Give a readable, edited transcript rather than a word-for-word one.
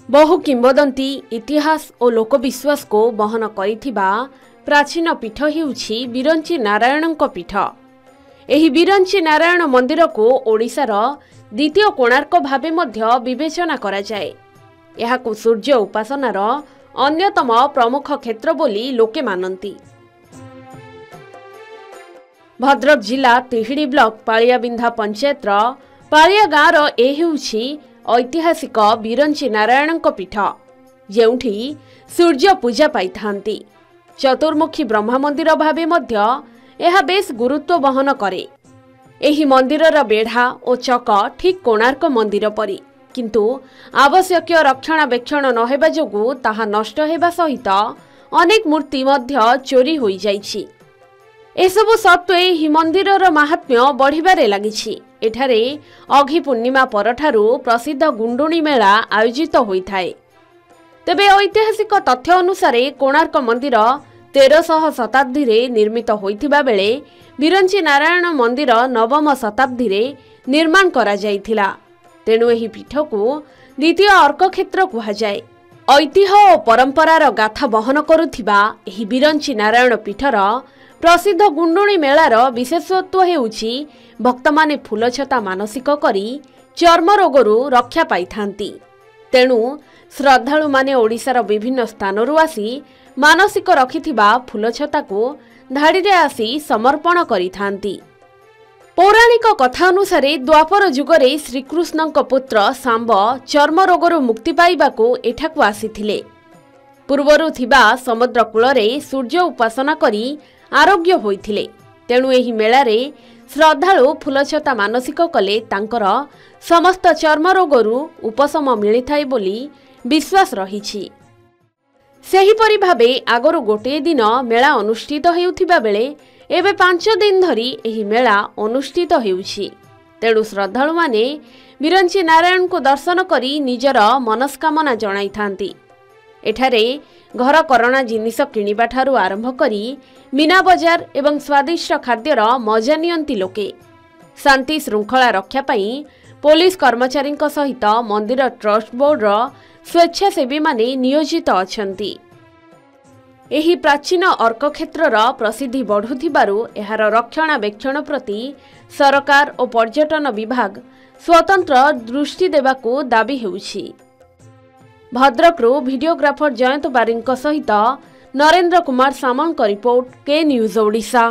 बहु किंवदंती इतिहास और लोकविश्वास को बहन करिथिबा प्राचीन पीठ हेउछि बिरंची नारायणक पीठ। एही बिरंची नारायण मंदिर को ओडिशार द्वितीय कोणार्क भावे मध्य विवेचना करा जाए। एहाकु सूर्य उपासनार अन्यतम प्रमुख क्षेत्र बोली लोके मानती। भद्रक जिला तिहिडी ब्लॉक पालियाबिंधा पंचायतर पालिया गाँवर ए हेउछि ऐतिहासिक बिरंची नारायणक पीठ, जेउठी सूर्य पूजा पाइथांती। चतुर्मुखी ब्रह्मा मंदिर भावे मध्य यह बेस गुरुत्व बहन करे। एही मंदिरर बेढ़ा और चक ठीक कोणार्क मंदिर परी, किंतु आवश्यक रक्षणाबेक्षण नहेबा जोगु ताहा नष्ट हेबा सहित अनेक मूर्ति मध्य चोरी होई जाइछि। एसबु सत्वे ही मंदिरर महात्म्य बढ़िबारे लागिछि। एठारे अघी पूर्णिमा परठारु प्रसिद्ध गुंडुणी मेला आयोजित होइथाए। तेबे ऐतिहासिक तथ्य अनुसार कोणार्क मंदिर 1300 शताब्दी रे निर्मित होइथिबा बेले बिरंची नारायण मंदिर नवम शताब्दी रे निर्माण करा जाइथिला। तेणु एही पीठ को द्वितीय अर्क क्षेत्र कुहा जाए। ऐतिह्य और परंपरार गाथा बहन करुथिबा एही बिरंची नारायण पीठर प्रसिद्ध गुंडुणी मेलार विशेषत्व हेउछि भक्त माने फूलछता मानसिक करी चर्म रोगरू रक्षा पाइथांती। तेणु श्रद्धालु माने ओडिशार विभिन्न स्थानरू आसी मानसिक रखिथिबा फूलछता को धाड़ीरे आसी समर्पण करिथांती। पौराणिक कथा अनुसार द्वापर जुगरे श्रीकृष्णଙ୍କ पुत्र सांब चर्म रोगरू मुक्ति पाइबाको एठाकू आसीथिले। पूर्वरु थिबा समुद्र कूलरे सूर्य उपासना करी आरोग्य होइथिले। तेणु एही मेलारे श्रद्धालु फूलछता मानसिक कले तांकर समस्त चर्म रोगरू उपशम मिलिथाए बोली विश्वास रहिछि। सेहीपरि भावे आगरु गोटे दिन मेला अनुष्ठित हेउथिबा बेले एबे 5 दिन धरी एही मेला अनुष्ठित हेउछि। तेणु श्रद्धालु माने बिरंची नारायण को दर्शन करी निजर मनस्कामना जणाइथांती। एठारे घर करଣା जिनिस किणिबा ठारू आरंभ करी मीना बजार एवं स्वादिष्ट खाद्यर मजा नियंती लोके। शांति श्रृंखला रक्षा पाई पुलिस कर्मचारी सहित मंदिर ट्रस्ट बोर्डर स्वेच्छासेवी माने नियोजित अछंती। एही प्राचीन अर्क क्षेत्रर प्रसिद्धि बढ़ुथिबारु एहार रक्षणाबेक्षण प्रति सरकार और पर्यटन विभाग स्वतंत्र दृष्टि देबाकू दाबी हेउछि। भद्रकरू भिडियोग्राफर जयंत बारिंक सहित नरेंद्र कुमार सामंत रिपोर्ट के न्यूज ओडिशा।